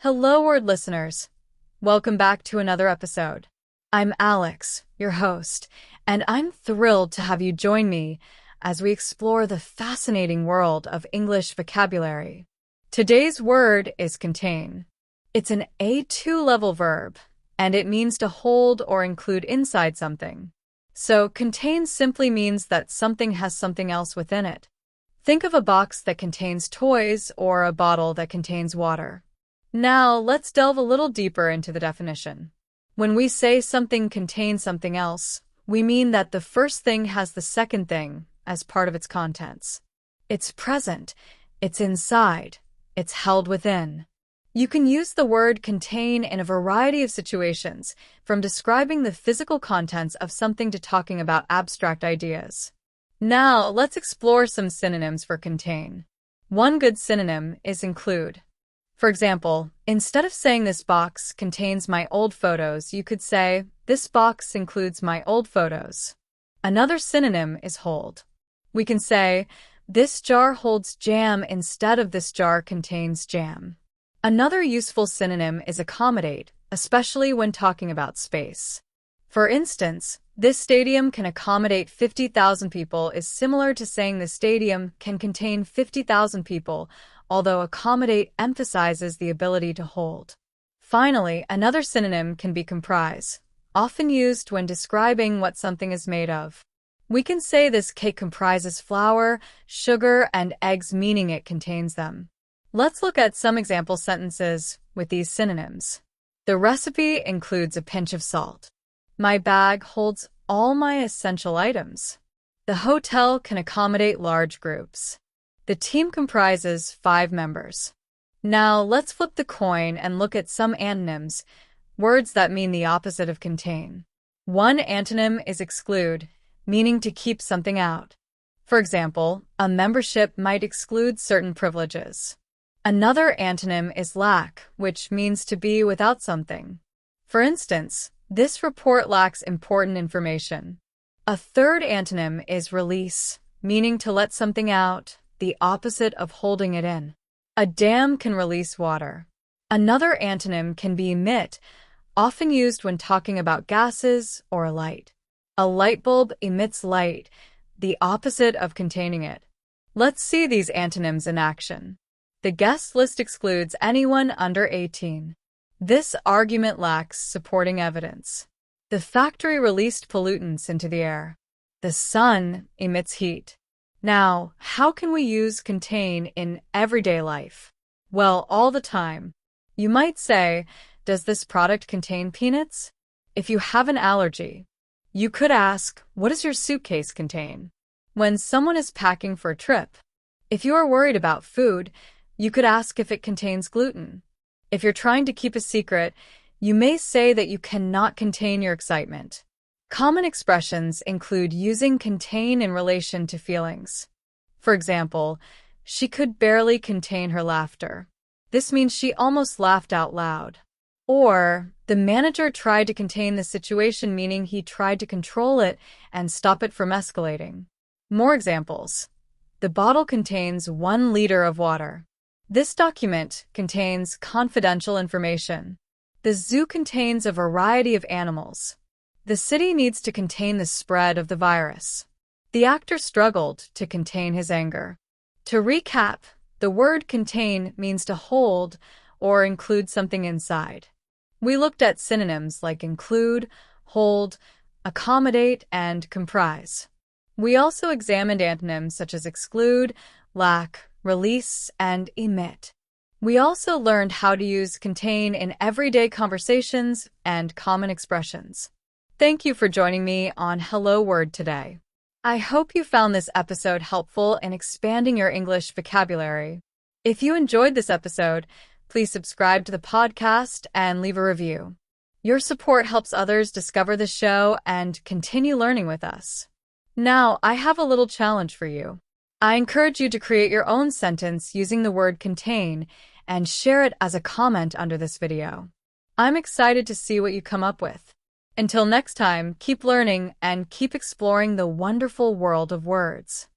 Hello, word listeners. Welcome back to another episode. I'm Alex, your host, and I'm thrilled to have you join me as we explore the fascinating world of English vocabulary. Today's word is contain. It's an A2 level verb, and it means to hold or include inside something. So, contain simply means that something has something else within it. Think of a box that contains toys or a bottle that contains water. Now, let's delve a little deeper into the definition. When we say something contains something else, we mean that the first thing has the second thing as part of its contents. It's present, it's inside, it's held within. You can use the word contain in a variety of situations, from describing the physical contents of something to talking about abstract ideas. Now, let's explore some synonyms for contain. One good synonym is include. For example, instead of saying this box contains my old photos, you could say, this box includes my old photos. Another synonym is hold. We can say, this jar holds jam instead of this jar contains jam. Another useful synonym is accommodate, especially when talking about space. For instance, this stadium can accommodate 50,000 people is similar to saying the stadium can contain 50,000 people, although accommodate emphasizes the ability to hold. Finally, another synonym can be comprise, often used when describing what something is made of. We can say this cake comprises flour, sugar, and eggs, meaning it contains them. Let's look at some example sentences with these synonyms. The recipe includes a pinch of salt. My bag holds all my essential items. The hotel can accommodate large groups. The team comprises 5 members. Now, let's flip the coin and look at some antonyms, words that mean the opposite of contain. One antonym is exclude, meaning to keep something out. For example, a membership might exclude certain privileges. Another antonym is lack, which means to be without something. For instance, this report lacks important information. A third antonym is release, meaning to let something out, the opposite of holding it in. A dam can release water. Another antonym can be emit, often used when talking about gases or a light. A light bulb emits light, the opposite of containing it. Let's see these antonyms in action. The guest list excludes anyone under 18. This argument lacks supporting evidence. The factory released pollutants into the air. The sun emits heat. Now, how can we use contain in everyday life? Well, all the time. You might say, does this product contain peanuts? If you have an allergy, you could ask, what does your suitcase contain? When someone is packing for a trip, if you are worried about food, you could ask if it contains gluten. If you're trying to keep a secret, you may say that you cannot contain your excitement. Common expressions include using contain in relation to feelings. For example, she could barely contain her laughter. This means she almost laughed out loud. Or, the manager tried to contain the situation, meaning he tried to control it and stop it from escalating. More examples. The bottle contains 1 liter of water. This document contains confidential information. The zoo contains a variety of animals. The city needs to contain the spread of the virus. The actor struggled to contain his anger. To recap, the word contain means to hold or include something inside. We looked at synonyms like include, hold, accommodate, and comprise. We also examined antonyms such as exclude, lack, release, and emit. We also learned how to use contain in everyday conversations and common expressions. Thank you for joining me on Hello Word today. I hope you found this episode helpful in expanding your English vocabulary. If you enjoyed this episode, please subscribe to the podcast and leave a review. Your support helps others discover the show and continue learning with us. Now, I have a little challenge for you. I encourage you to create your own sentence using the word contain and share it as a comment under this video. I'm excited to see what you come up with. Until next time, keep learning and keep exploring the wonderful world of words.